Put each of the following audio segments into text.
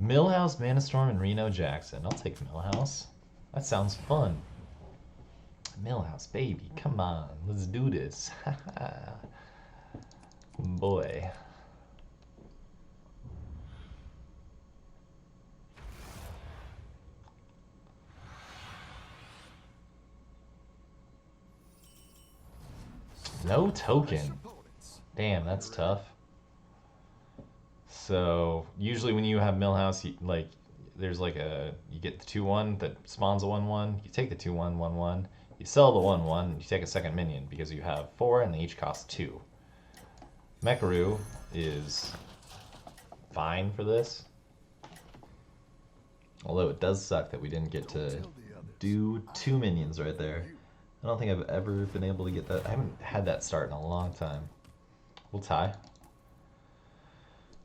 Millhouse, Manastorm, and Reno Jackson. I'll take Millhouse. That sounds fun. Millhouse, baby. Come on. Let's do this. Boy. No token. Damn, that's tough. So usually when you have Millhouse, there's like you get the 2/1 that spawns a 1/1. You take the 2/1 1/1. You sell the 1/1. You take a second minion because you have 4 and they each cost 2. Mekaru is fine for this. Although it does suck that we didn't get to do 2 minions right there. I don't think I've ever been able to get that. I haven't had that start in a long time. We'll tie.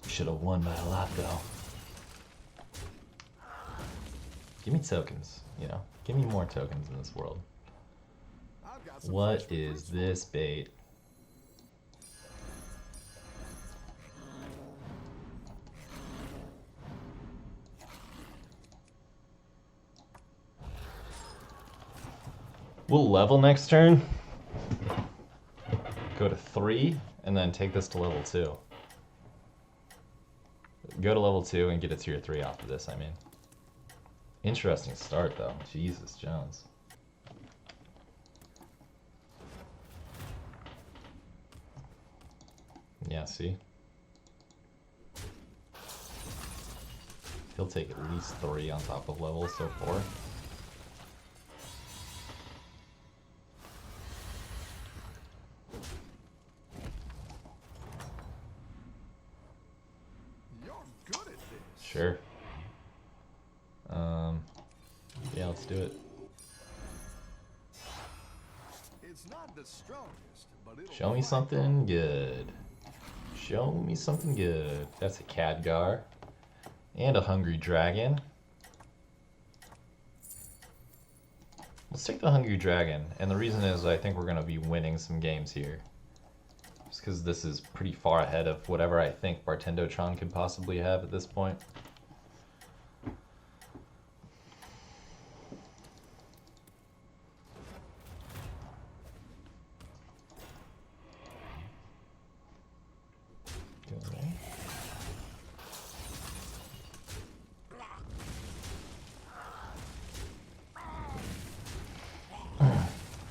We should have won by a lot though. Give me tokens, you know. Give me more tokens in this world. What is this bait? We'll level next turn. Go to 3 and then take this to level 2. Go to level 2 and get a tier 3 off of this, I mean. Interesting start though. Jesus Jones. Yeah, see? He'll take at least 3 on top of level, so 4. Sure. Yeah, let's do it. It's not the strongest, but show me something good. Show me something good. That's a Khadgar and a Hungry Dragon. Let's take the Hungry Dragon, and the reason is I think we're going to be winning some games here. Just because this is pretty far ahead of whatever I think Bartendotron could possibly have at this point.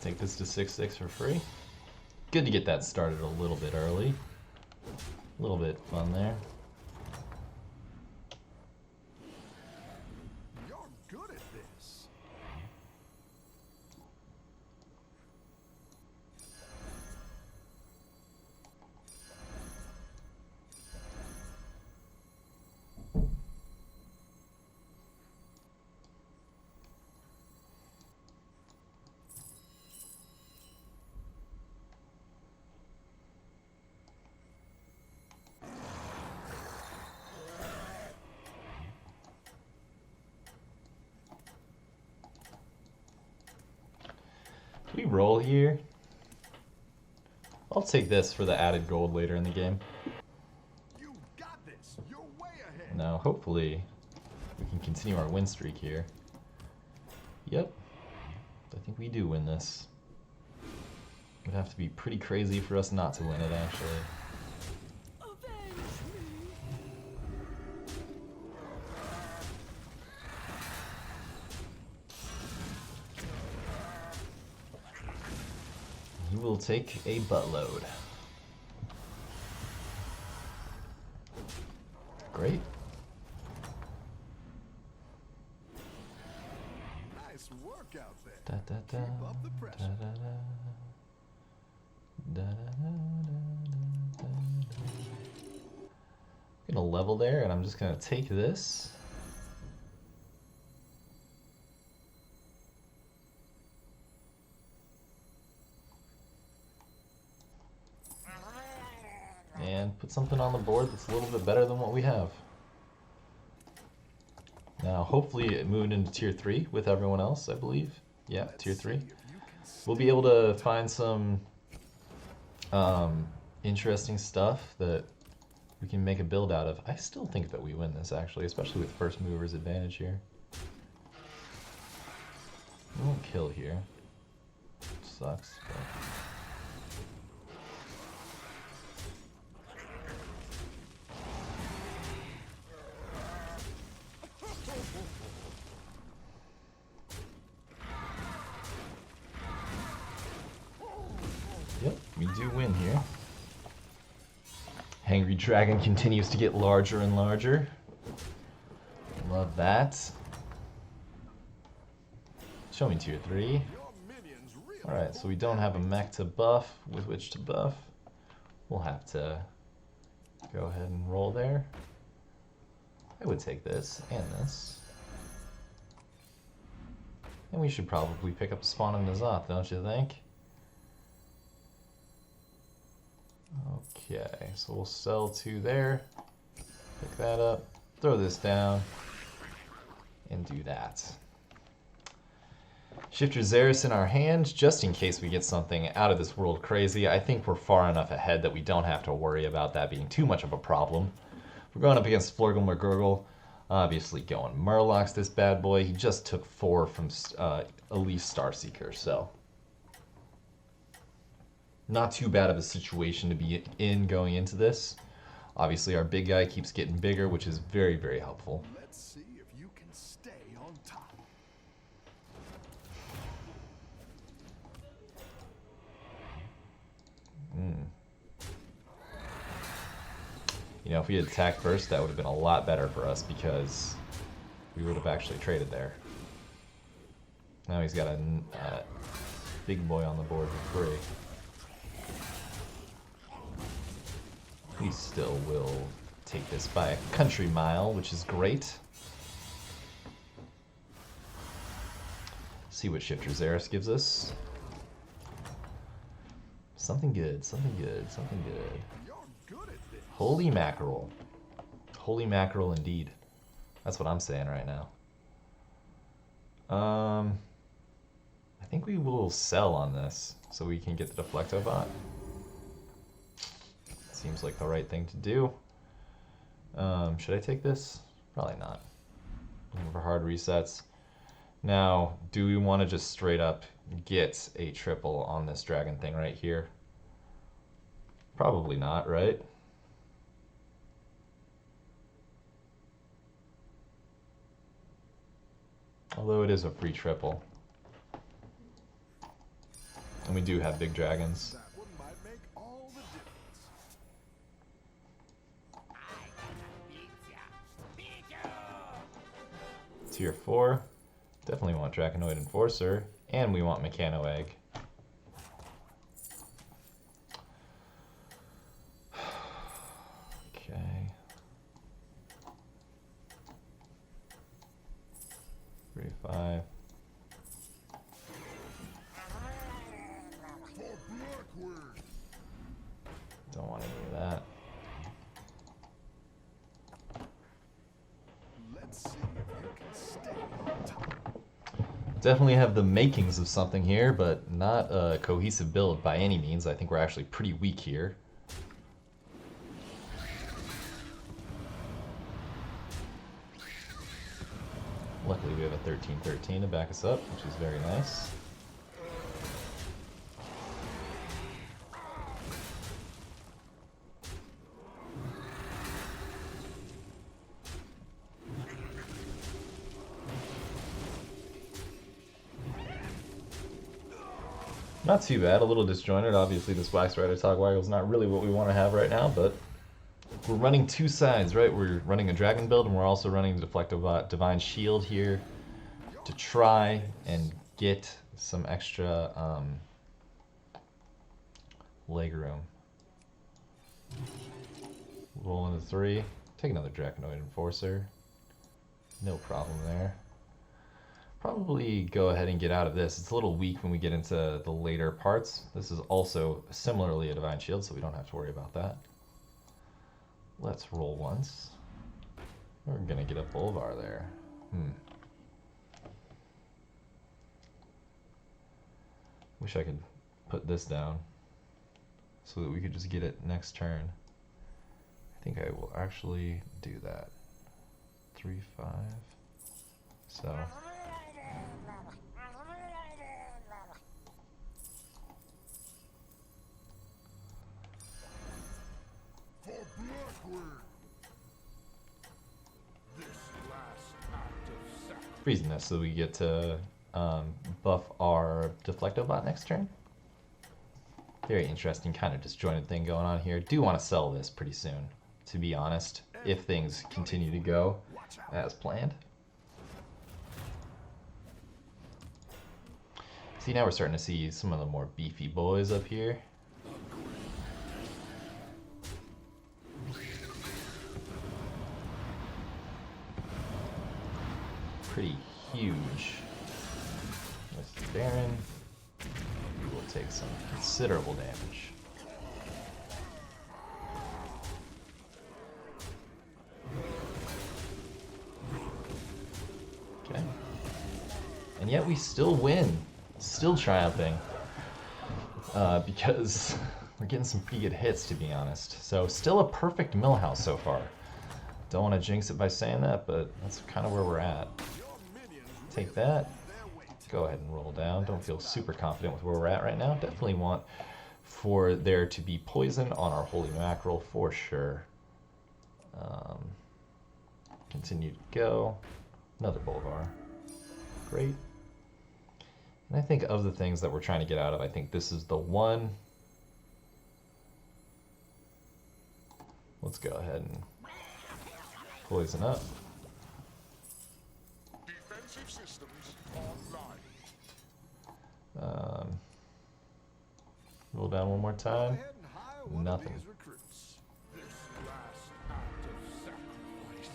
Take this to 6/6 for free. Good to get that started a little bit early. A little bit fun there. You're good at this. Do we roll here? I'll take this for the added gold later in the game. You got this. You're way ahead. Now, hopefully, we can continue our win streak here. Yep. I think we do win this. It would have to be pretty crazy for us not to win it, actually. He will take a buttload. Great. Nice work out there. Da, da, da, Keep up the pressure. da, da, da, da, da, da, da, da, da. I'm gonna level there, and I'm just gonna take this. And put something on the board that's a little bit better than what we have. Now, hopefully it moved into tier 3 with everyone else, I believe. Yeah, tier 3. We'll be able to find some interesting stuff that we can make a build out of. I still think that we win this, actually, especially with first mover's advantage here. We won't kill here. Sucks, but... Yep, we do win here. Hangry Dragon continues to get larger and larger. Love that. Show me tier 3. Alright, so we don't have a mech to buff, with which to buff. We'll have to go ahead and roll there. I would take this and this. And we should probably pick up Spawn and Nazoth, don't you think? Okay, so we'll sell 2 there. Pick that up, throw this down, and do that. Shifter Xeris in our hand, just in case we get something out of this world crazy. I think we're far enough ahead that we don't have to worry about that being too much of a problem. We're going up against Flurgle McGurgle. Obviously going Murlocs, this bad boy. He just took 4 from Elise Starseeker, so... not too bad of a situation to be in going into this. Obviously our big guy keeps getting bigger, which is very, very helpful. Let's see if you can stay on top. You know, if we had attacked first, that would have been a lot better for us because we would have actually traded there. Now he's got a big boy on the board for free. We still will take this by a country mile, which is great. See what Shifter Xeris gives us. Something good, something good, something good. You're good at this. Holy mackerel. Holy mackerel indeed. That's what I'm saying right now. I think we will sell on this so we can get the Deflectobot. Seems like the right thing to do. Should I take this? Probably not. Looking for hard resets. Now, do we want to just straight up get a triple on this dragon thing right here? Probably not, right? Although it is a free triple. And we do have big dragons. That one might make all the difference. Tier 4. Definitely want Draconoid Enforcer. And we want Mechano Egg. Okay. 35. Don't want any of that. Let's see if you can stay on top. Definitely have the makings of something here, but not a cohesive build by any means. I think we're actually pretty weak here. Luckily we have a 13-13 to back us up, which is very nice. Not too bad, a little disjointed. Obviously this Wax Rider Togwaggle is not really what we want to have right now, but we're running 2 sides, right? We're running a dragon build and we're also running the Deflectobot Divine Shield here to try and get some extra leg room. Roll into 3, take another Draconoid Enforcer. No problem there. Probably go ahead and get out of this. It's a little weak when we get into the later parts. This is also similarly a Divine Shield, so we don't have to worry about that. Let's roll once. We're gonna get a Bolvar there. Wish I could put this down so that we could just get it next turn. I think I will actually do that. 3-5. So. For Blackwood. This last act of sacrifice. Freezing this so we get to buff our Deflectobot next turn. Very interesting kind of disjointed thing going on here. Do want to sell this pretty soon, to be honest, if things continue to go as planned. See, now we're starting to see some of the more beefy boys up here. Pretty huge. With Baron, we will take some considerable damage. Okay. And yet we still win. Still triumphing. Because we're getting some pretty good hits, to be honest. So still a perfect MILLHOUSE so far. Don't want to jinx it by saying that, but that's kind of where we're at. Take that. Go ahead and roll down. Don't feel super confident with where we're at right now. Definitely want for there to be poison on our Holy Mackerel for sure. Continue to go. Another Bolvar. Great. And I think of the things that we're trying to get out of, I think this is the one. Let's go ahead and poison up. Defensive systems online. Roll down one more time. Ahead and hire one of Nothing. these recruits. This last act of sacrifice.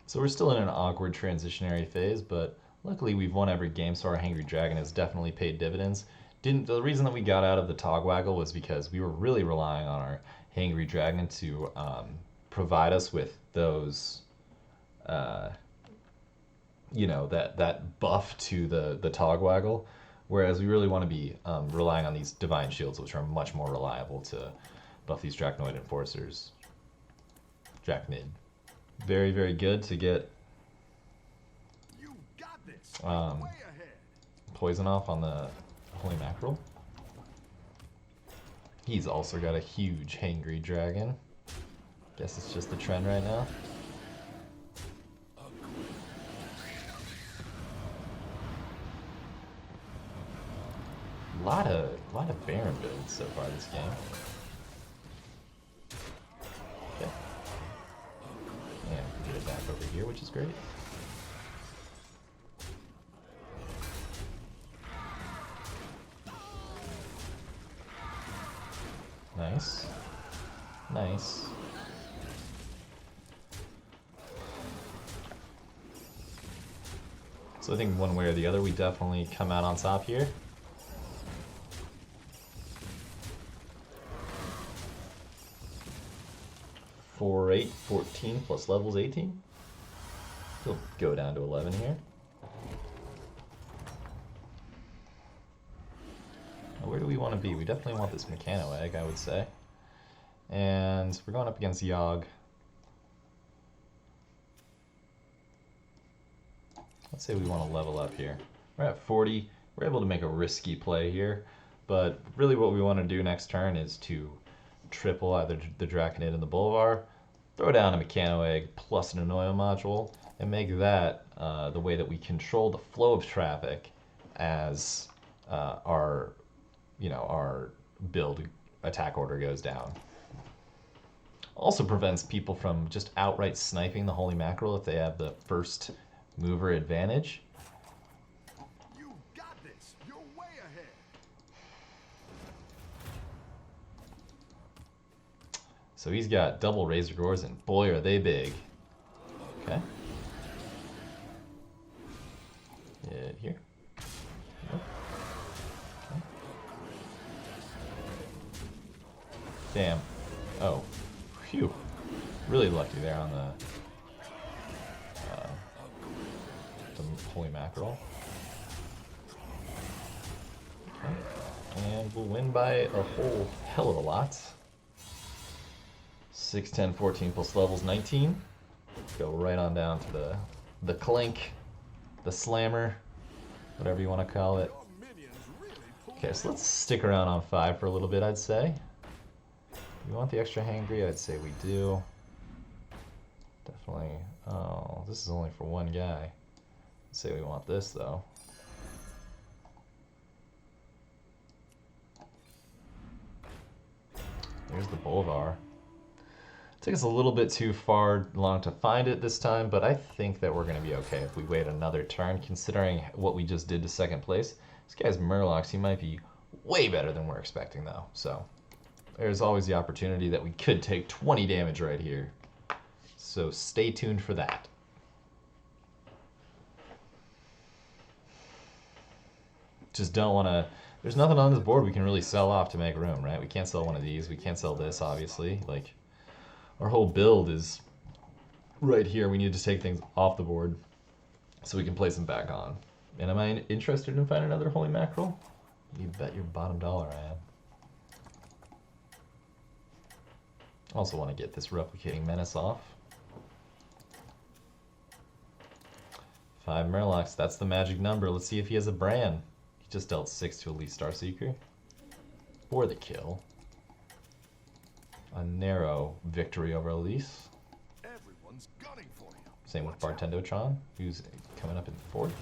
So we're still in an awkward transitionary phase, but luckily we've won every game, so our Hangry Dragon has definitely paid dividends. The reason that we got out of the Togwaggle was because we were really relying on our Hangry Dragon to provide us with those, you know, that buff to the Togwaggle, whereas we really want to be relying on these Divine Shields, which are much more reliable to buff these Dracnoid Enforcers. Dracnid. Very, very good to get You got this. Um, Way ahead. poison off on the Holy Mackerel. He's also got a huge Hangry Dragon. Guess it's just the trend right now. Lot of Baron builds so far this game. Okay. And we get it back over here, which is great. Nice. Nice. So I think one way or the other, we definitely come out on top here. For 8, 14 plus levels 18. We'll go down to 11 here. Now, where do we want to be? We definitely want this Mechano Egg, I would say. And we're going up against Yogg. Let's say we want to level up here. We're at 40. We're able to make a risky play here. But really what we want to do next turn is to triple either the Draconid and the Bolvar, throw down a Mechano Egg plus an Annoyo module, and make that the way that we control the flow of traffic as our build attack order goes down. Also prevents people from just outright sniping the Holy Mackerel if they have the first mover advantage. You got this. You're way ahead. So he's got double Razor Gores, and boy are they big. Okay. Get here. Nope. Okay. Damn. Oh. Phew. Really lucky there on the Holy Mackerel. Okay. And we'll win by a whole hell of a lot. 6, 10, 14 plus levels 19. Go right on down to the clink, the slammer, whatever you want to call it. Okay, so let's stick around on 5 for a little bit, I'd say. We want the extra hangry? I'd say we do. Definitely. Oh, this is only for one guy. Let's say we want this, though. There's the Bolvar. Took us a little bit too far long to find it this time, but I think that we're going to be okay if we wait another turn, considering what we just did to second place. This guy's Murlocs. He might be way better than we're expecting, though. So there's always the opportunity that we could take 20 damage right here. So stay tuned for that. Just don't want to... There's nothing on this board we can really sell off to make room, right? We can't sell one of these. We can't sell this, obviously. Like, our whole build is right here. We need to take things off the board so we can place them back on. And am I interested in finding another holy mackerel? You bet your bottom dollar I am. Also want to get this replicating menace off. 5 Murlocs, that's the magic number. Let's see if he has a brand. He just dealt 6 to Elite Starseeker. For the kill. A narrow victory over Elise. Everyone's gunning for you. Same with Bartendotron, who's coming up in 4th.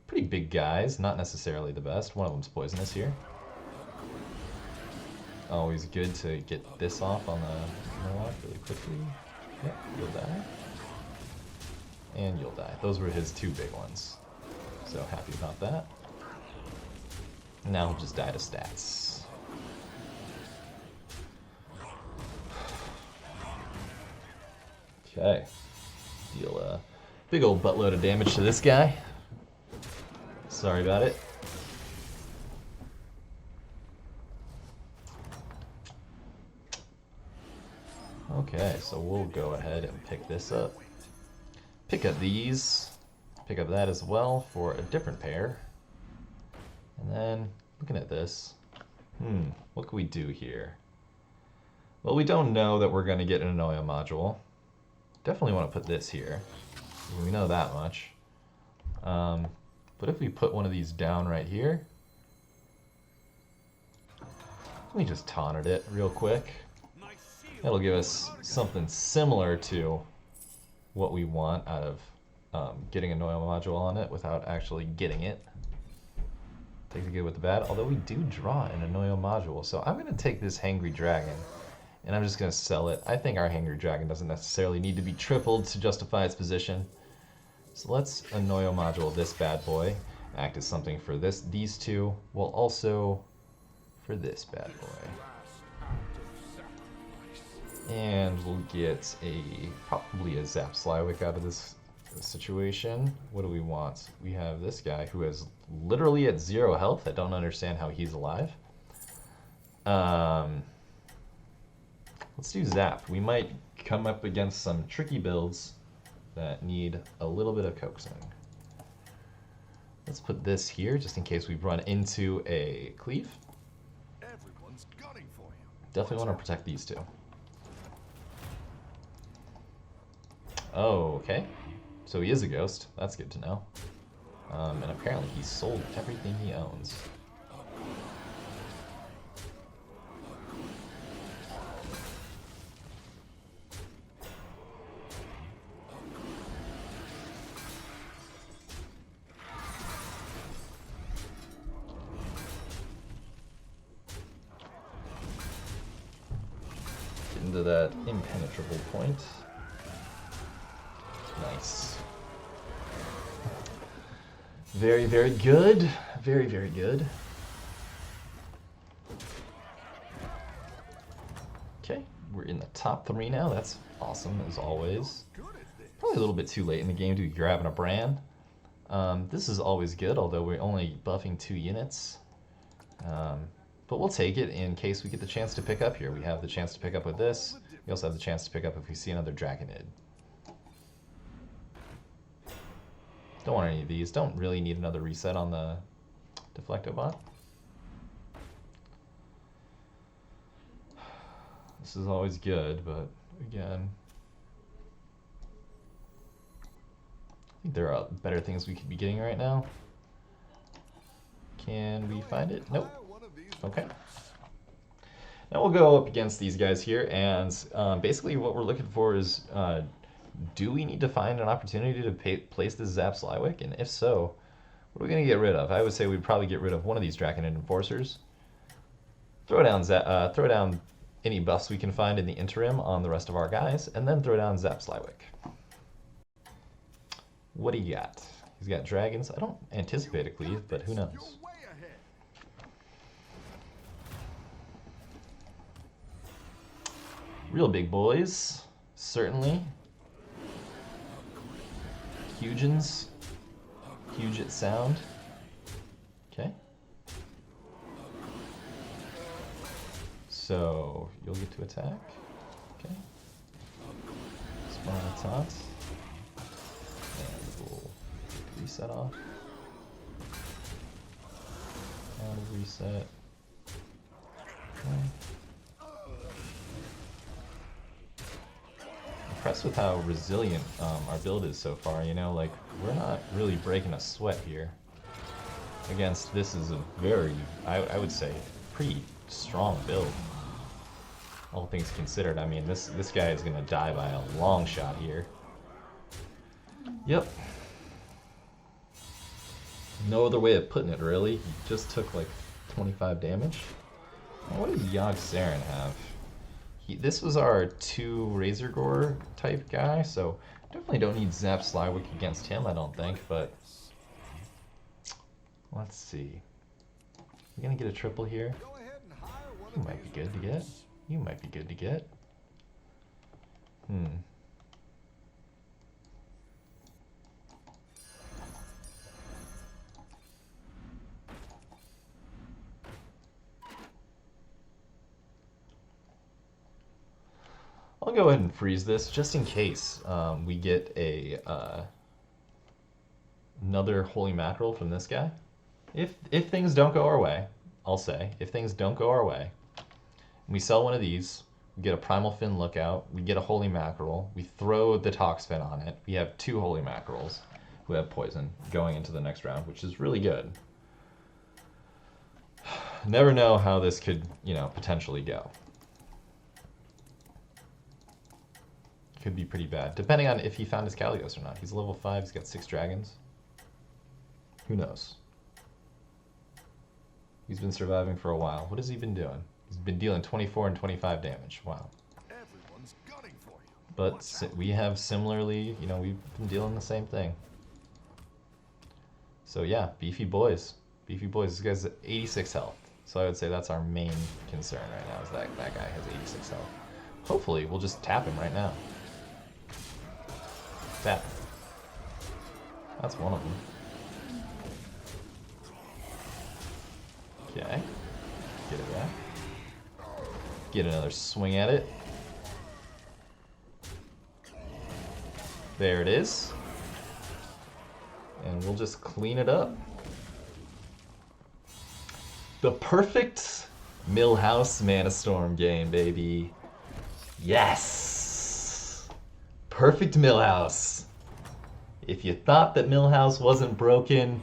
Pretty big guys, not necessarily the best. One of them's poisonous here. Always good to get this off on the Murloc really quickly. Yep, you'll die. And you'll die. Those were his 2 big ones. So happy about that. Now he'll just die to stats. Okay. Deal a big old buttload of damage to this guy. Sorry about it. Okay, so we'll go ahead and pick this up. Pick up these. Pick up that as well for a different pair. And then, looking at this, what can we do here? Well, we don't know that we're going to get an Anoia module. Definitely want to put this here. We know that much. But if we put one of these down right here, let me just taunt it real quick. That'll give us something similar to what we want out of getting a Anoia module on it without actually getting it. Take the good with the bad, although we do draw an Anoia module. So I'm going to take this Hangry Dragon, and I'm just going to sell it. I think our Hangry Dragon doesn't necessarily need to be tripled to justify its position. So let's Anoia module this bad boy, act as something for these two, while also for this bad boy. And we'll get probably a Zap Slywick out of this situation. What do we want? We have this guy who is literally at 0 health. I don't understand how he's alive. Let's do Zap. We might come up against some tricky builds that need a little bit of coaxing. Let's put this here just in case we run into a cleave. Everyone's gunning for you. Definitely want to protect these two. Oh, okay. So he is a ghost. That's good to know. And apparently he sold everything he owns. Get into that impenetrable point. Nice. Very, very good. Very, very good. Okay, we're in the top 3 now. That's awesome, as always. Probably a little bit too late in the game to be grabbing a brand. This is always good, although we're only buffing 2 units. But we'll take it in case we get the chance to pick up here. We have the chance to pick up with this. We also have the chance to pick up if we see another Draconid. Don't want any of these. Don't really need another reset on the Deflectobot. This is always good, but again, I think there are better things we could be getting right now. Can we find it? Nope. Okay. Now we'll go up against these guys here, and basically what we're looking for is, do we need to find an opportunity to place this Zap Slywick? And if so, what are we going to get rid of? I would say we'd probably get rid of one of these Draconid Enforcers. Throw down any buffs we can find in the interim on the rest of our guys, and then throw down Zap Slywick. What do you got? He's got dragons. I don't anticipate a cleave, but who knows? Real big boys, certainly. Hugens. Huge at sound. Okay. So you'll get to attack. Okay. Spawn a taunt. And we'll reset off. And reset. Okay. Impressed with how resilient our build is so far. You know, like, we're not really breaking a sweat here against this is a very, I would say, pretty strong build. All things considered, I mean, this guy is gonna die by a long shot here. Yep. No other way of putting it, really. He just took like 25 damage. What did Yogg Saron have? This was our 2 Razor Gore type guy, so definitely don't need Zap Slywick against him, I don't think, but let's see. We're gonna get a triple here. You might be good to get. You might be good to get. I'll go ahead and freeze this just in case we get a another Holy Mackerel from this guy. If things don't go our way, I'll say, if things don't go our way, we sell one of these, we get a Primal Fin Lookout, we get a Holy Mackerel, we throw the Tox Fin on it, we have 2 Holy Mackerels who have poison going into the next round, which is really good. Never know how this could, you know, potentially go. Could be pretty bad, depending on if he found his Kaligos or not. He's level 5, he's got 6 dragons. Who knows? He's been surviving for a while. What has he been doing? He's been dealing 24 and 25 damage. Wow. Everyone's gunning for you. But we have similarly, you know, we've been dealing the same thing. So yeah, beefy boys. Beefy boys. This guy's at 86 health. So I would say that's our main concern right now, is that that guy has 86 health. Hopefully, we'll just tap him right now. Tap. That's one of them. Okay. Get it back. Get another swing at it. There it is. And we'll just clean it up. The perfect MILLHOUSE Mana Storm game, baby. Yes! Perfect MILLHOUSE. If you thought that MILLHOUSE wasn't broken,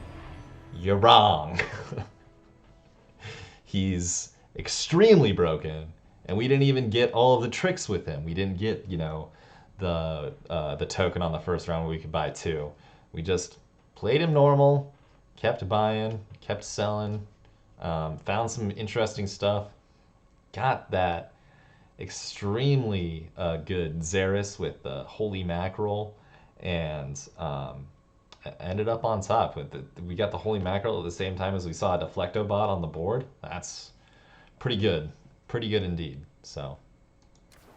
you're wrong. He's extremely broken, and we didn't even get all of the tricks with him. We didn't get, you know, the token on the first round where we could buy 2. We just played him normal, kept buying, kept selling, found some interesting stuff, got that extremely good Xeris with the Holy Mackerel, and ended up on top. We got the Holy Mackerel at the same time as we saw a Deflectobot on the board. That's pretty good indeed. So